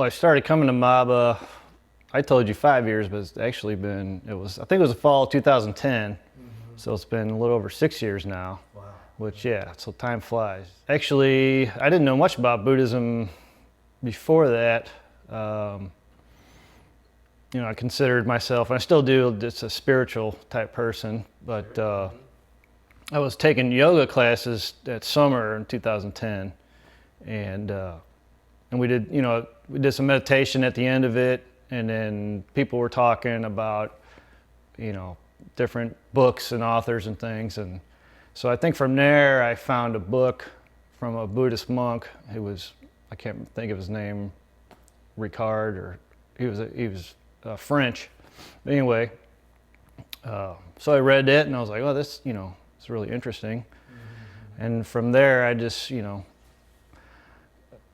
I started coming to MABA, I told you 5 years, but it's actually been, I think it was the fall of 2010. So it's been a little over 6 years now. Wow. Which, yeah, so time flies. Actually, I didn't know much about Buddhism before that. You know, I considered myself, and I still do, just a spiritual type person, but I was taking yoga classes that summer in 2010, and we did, you know, we did some meditation at the end of it, and then people were talking about, you know, different books and authors and things, and so I think from there I found a book from a Buddhist monk who was, I can't think of his name, Ricard, or he was French. But anyway, so I read it and I was like, oh, this, you know, it's really interesting. And from there I just, you know,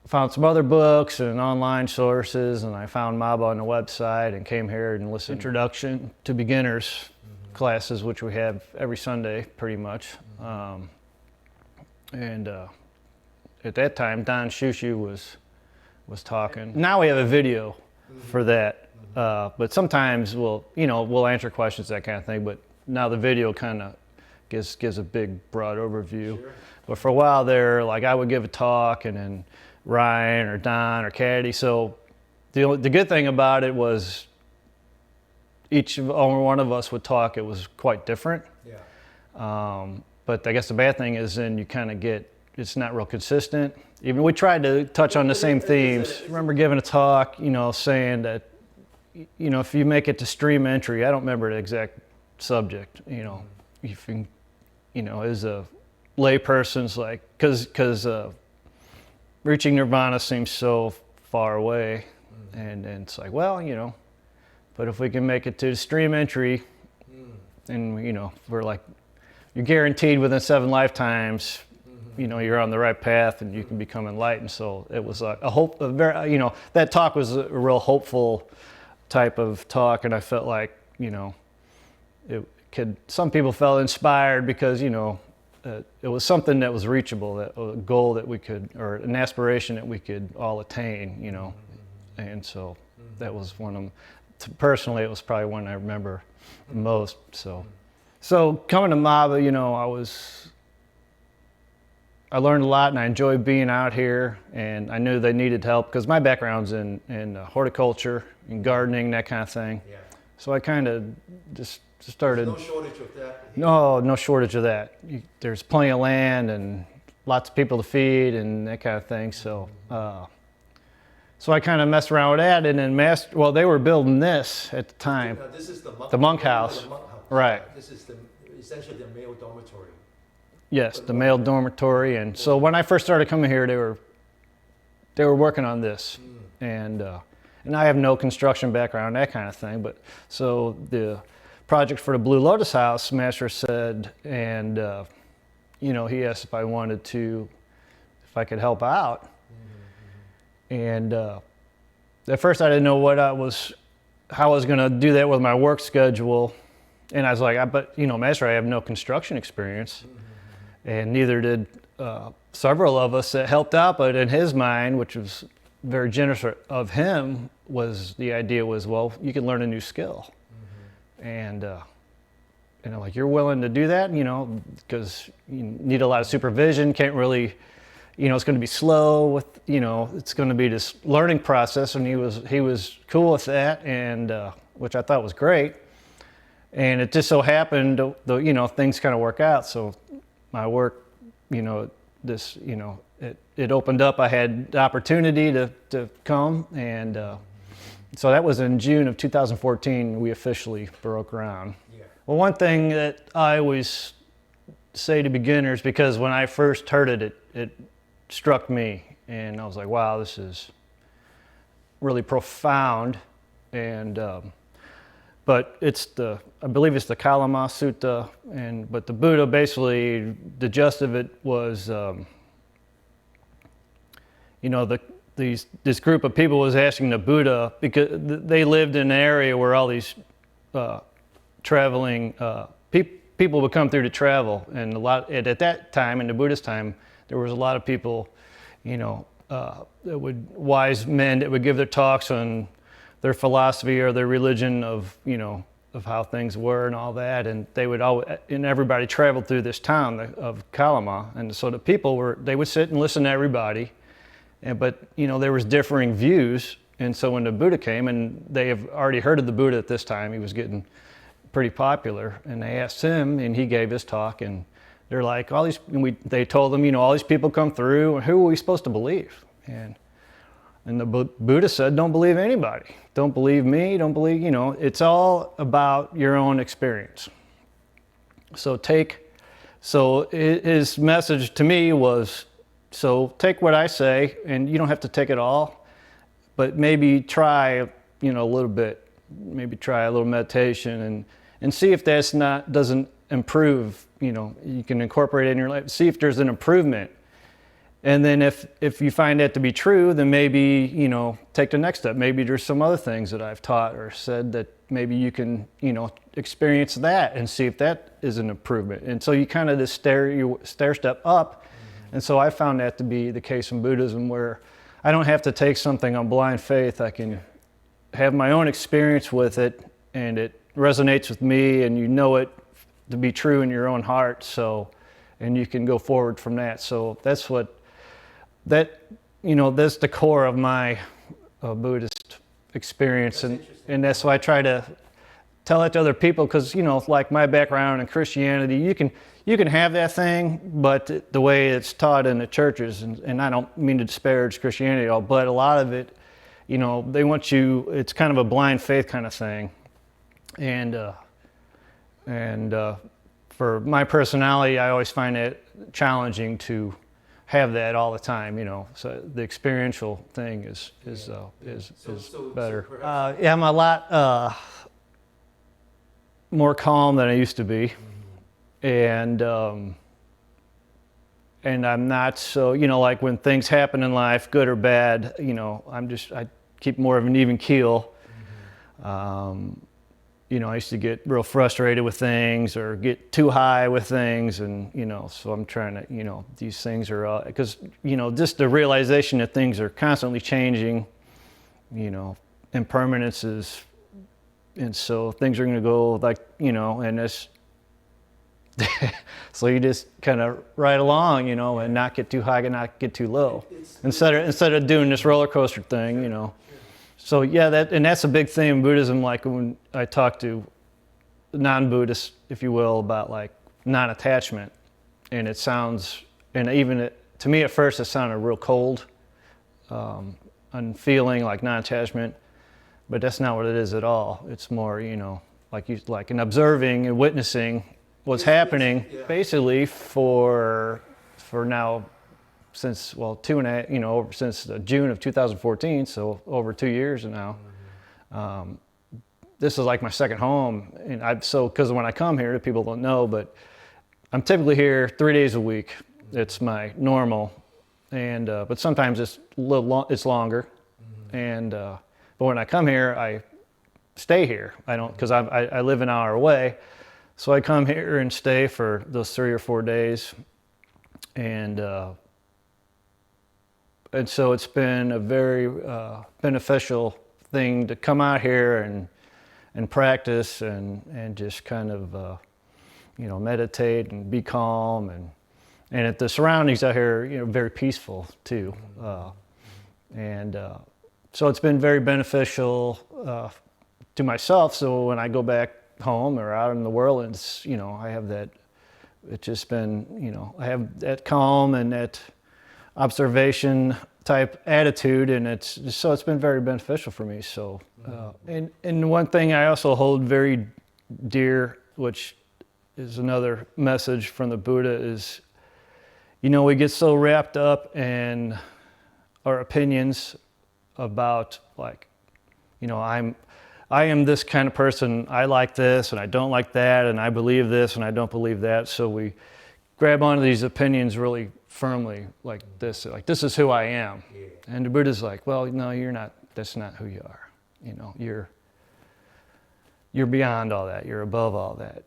found some other books and online sources, and I found MABA on the website and came here and listened to Introduction to Beginners classes, which we have every Sunday pretty much. At that time, Don Shushu was talking. Now we have a video for that, but sometimes we'll answer questions, that kind of thing. But now the video kind of gives a big, broad overview. Sure. But for a while there, like I would give a talk, and then Ryan or Don or Caddy. So the good thing about it was each one of us would talk. It was quite different. Yeah. But I guess the bad thing is then you kind of get, it's not real consistent. Even we tried to touch on the same themes. I remember giving a talk, you know, saying that, you know, if you make it to stream entry, I don't remember the exact subject, you know, if you know, as a lay person's like, because reaching nirvana seems so far away, and it's like, well, you know, but if we can make it to the stream entry, and you know, we're like, you're guaranteed within 7 lifetimes, you know, you're on the right path and you can become enlightened. So it was like a very, you know, that talk was a real hopeful type of talk, and I felt like, you know, some people felt inspired because, you know, it was something that was reachable, a goal that we could, or an aspiration that we could all attain, you know. And so that was one of them. Personally, it was probably one I remember the most. So coming to MABA, you know, I learned a lot, and I enjoyed being out here, and I knew they needed help because my background's in horticulture and gardening, that kind of thing. Yeah. So I kind of just started. There's no shortage of that here. No shortage of that. There's plenty of land and lots of people to feed and that kind of thing. So, so I kind of messed around with that, and then they were building this at the time. Now, this is the monk house. Right. This is essentially the male dormitory. Yes, the male dormitory. And so when I first started coming here, they were working on this, and I have no construction background, that kind of thing. But so the project for the Blue Lotus House, Master said, and you know, he asked if I could help out. And at first I didn't know how I was going to do that with my work schedule. And I was like, but you know, Master, I have no construction experience, and neither did several of us that helped out. But in his mind, which was very generous of him, was the idea was, well, you can learn a new skill. And I'm like, you're willing to do that, you know, because you need a lot of supervision, can't really, you know, it's going to be slow with, you know, it's going to be this learning process. And he was cool with that, and which I thought was great. And it just so happened, you know, things kind of work out. So my work, you know, it opened up. I had the opportunity to come, and so that was in June of 2014. We officially broke ground. Yeah. Well, one thing that I always say to beginners, because when I first heard it, it struck me, and I was like, wow, this is really profound. And but I believe it's the Kalama Sutta, but the Buddha basically, the gist of it was, you know, this group of people was asking the Buddha, because they lived in an area where all these traveling people would come through to travel, and at that time, in the Buddhist time, there was a lot of people, you know, wise men that would give their talks on their philosophy or their religion of, of how things were and all that. And they would and everybody traveled through this town of Kalama. And so the people they would sit and listen to everybody. But, there was differing views. And so when the Buddha came, and they have already heard of the Buddha at this time, he was getting pretty popular. And they asked him, and he gave his talk. And they're like, they told him, all these people come through, and who are we supposed to believe? And the Buddha said, don't believe anybody. Don't believe me, don't believe, it's all about your own experience. So his message to me was, so take what I say, and you don't have to take it all, but maybe try, a little bit, maybe try a little meditation and see if doesn't improve, you can incorporate it in your life, see if there's an improvement. And then if you find that to be true, then maybe, take the next step. Maybe there's some other things that I've taught or said that maybe you can, experience that and see if that is an improvement. And so you kind of just stair step up. And so I found that to be the case in Buddhism, where I don't have to take something on blind faith. I can have my own experience with it, and it resonates with me, and it to be true in your own heart. So, and you can go forward from that. So that's that's the core of my Buddhist experience, and that's why I try to tell it to other people, because like my background in Christianity, you can have that thing, but the way it's taught in the churches, and I don't mean to disparage Christianity at all, but a lot of it, they want you. It's kind of a blind faith kind of thing, and for my personality, I always find it challenging to have that all the time, So the experiential thing is better. I'm a lot more calm than I used to be, and I'm not so, like when things happen in life, good or bad, I keep more of an even keel. I used to get real frustrated with things or get too high with things, and so I'm trying to, these things are because just the realization that things are constantly changing, impermanences, and so things are going to go like, and this so you just kind of ride along, and not get too high and not get too low, instead of doing this roller coaster thing, So yeah, that's a big thing in Buddhism. Like when I talk to non-Buddhists, if you will, about like non-attachment, and it sounds, and even to me at first it sounded real cold, unfeeling, like non-attachment, but that's not what it is at all. It's more, like an observing and witnessing what's happening, basically for now. Since since June of 2014, so over 2 years now. This is like my second home, and because when I come here, people don't know, but I'm typically here 3 days a week. It's my normal, and but sometimes it's it's longer, and but when I come here, I stay here. I don't, because I live an hour away, so I come here and stay for those 3 or 4 days, and so it's been a very beneficial thing to come out here and practice and just kind of meditate and be calm, and the surroundings out here very peaceful too, so it's been very beneficial to myself. So when I go back home or out in the world, it's I have that. It's just been I have that calm and that observation type attitude, and it's been very beneficial for me. So and one thing I also hold very dear, which is another message from the Buddha, is we get so wrapped up in our opinions about, like, I am this kind of person, I like this and I don't like that, and I believe this and I don't believe that. So we grab onto these opinions really firmly, like this is who I am. Yeah. And the Buddha's like, well, no, you're not, that's not who you are. You're beyond all that, you're above all that.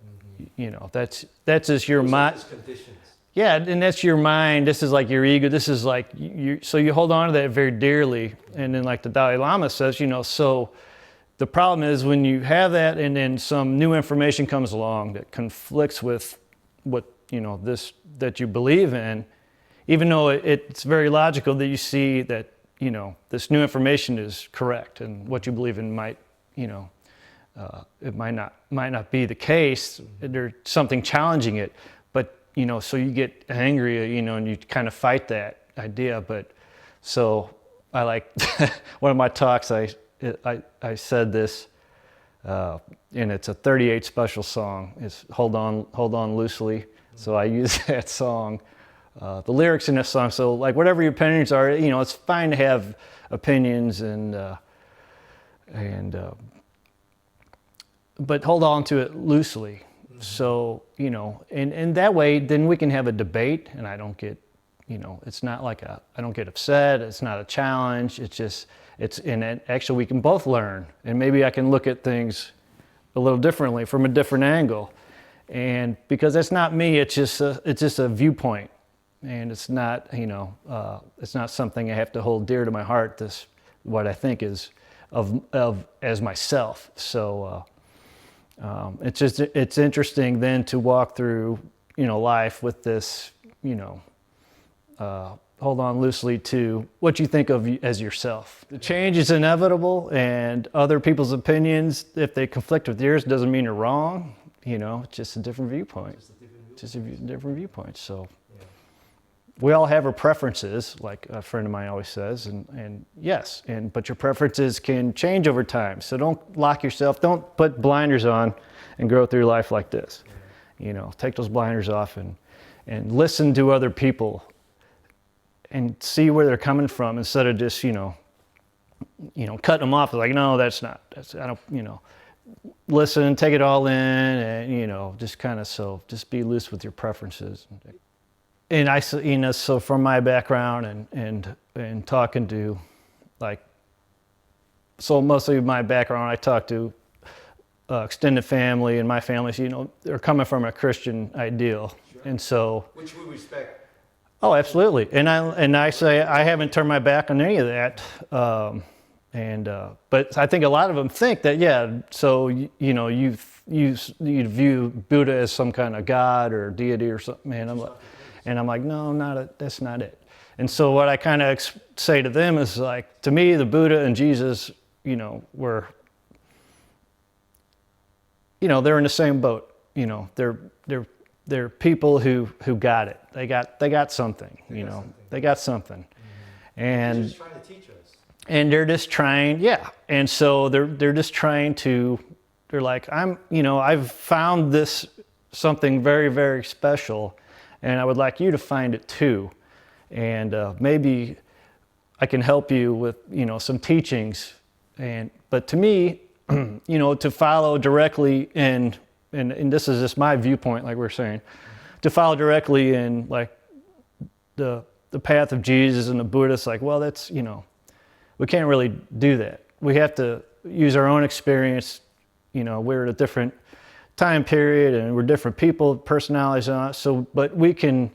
Mm-hmm. That's just your mind. Conditions. Yeah, and that's your mind. This is like your ego. This is like you. So you hold on to that very dearly. And then, like the Dalai Lama says, so the problem is when you have that, and then some new information comes along that conflicts with what this that you believe in. Even though it's very logical that you see that this new information is correct, and what you believe in might it might not be the case. There's something challenging it. So you get angry, and you kind of fight that idea. But so I like one of my talks. I said this, and it's a 38 special song. It's hold on loosely. So I use that song, the lyrics in this song. So like whatever your opinions are, it's fine to have opinions but hold on to it loosely. So, and that way, then we can have a debate, and I don't get, it's not like I don't get upset. It's not a challenge. And actually we can both learn, and maybe I can look at things a little differently from a different angle. And because that's not me, it's just a viewpoint, and it's not, it's not something I have to hold dear to my heart. What I think is of as myself. So, it's interesting then to walk through life with this hold on loosely to what you think of as yourself. The change is inevitable, and other people's opinions, if they conflict with yours, doesn't mean you're wrong. It's just a different viewpoint. Just a different viewpoint. So we all have our preferences, like a friend of mine always says, and yes, but your preferences can change over time. So don't lock yourself, don't put blinders on and go through life like this. Take those blinders off and listen to other people and see where they're coming from, instead of just, cutting them off. Like, no, I don't, listen, take it all in, and, just kind of, just be loose with your preferences. And I, so from my background and talking to, so mostly my background, I talk to extended family, and my family, they're coming from a Christian ideal. Sure. And so. Which we respect. Oh, absolutely. And I say I haven't turned my back on any of that. But I think a lot of them think that, so, you view Buddha as some kind of God or deity or something, and I'm like, no, that's not it. And so what I kind of say to them is, like, to me, the Buddha and Jesus, were, they're in the same boat. They're people who got it. They got something. They got something. Mm-hmm. And they're just trying to teach us. And they're just trying, And so they're just trying to. They're like, I've found this something very, very special, and I would like you to find it too, and maybe I can help you with some teachings, but to me, to follow directly and this is just my viewpoint, like we're saying, to follow directly in like the path of Jesus and the Buddhists, like, well, that's we can't really do that. We have to use our own experience. We're at a different time period, and we're different people, personalities on us. But we can,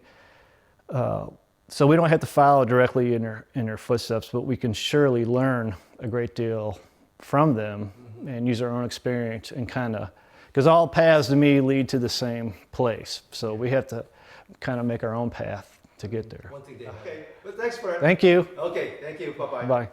so we don't have to follow directly in their footsteps, but we can surely learn a great deal from them, and use our own experience and because all paths to me lead to the same place. So we have to kind of make our own path to get there. One thing. Okay. Well, thanks, Bret. Thank you. Okay. Thank you. Bye-bye. Bye.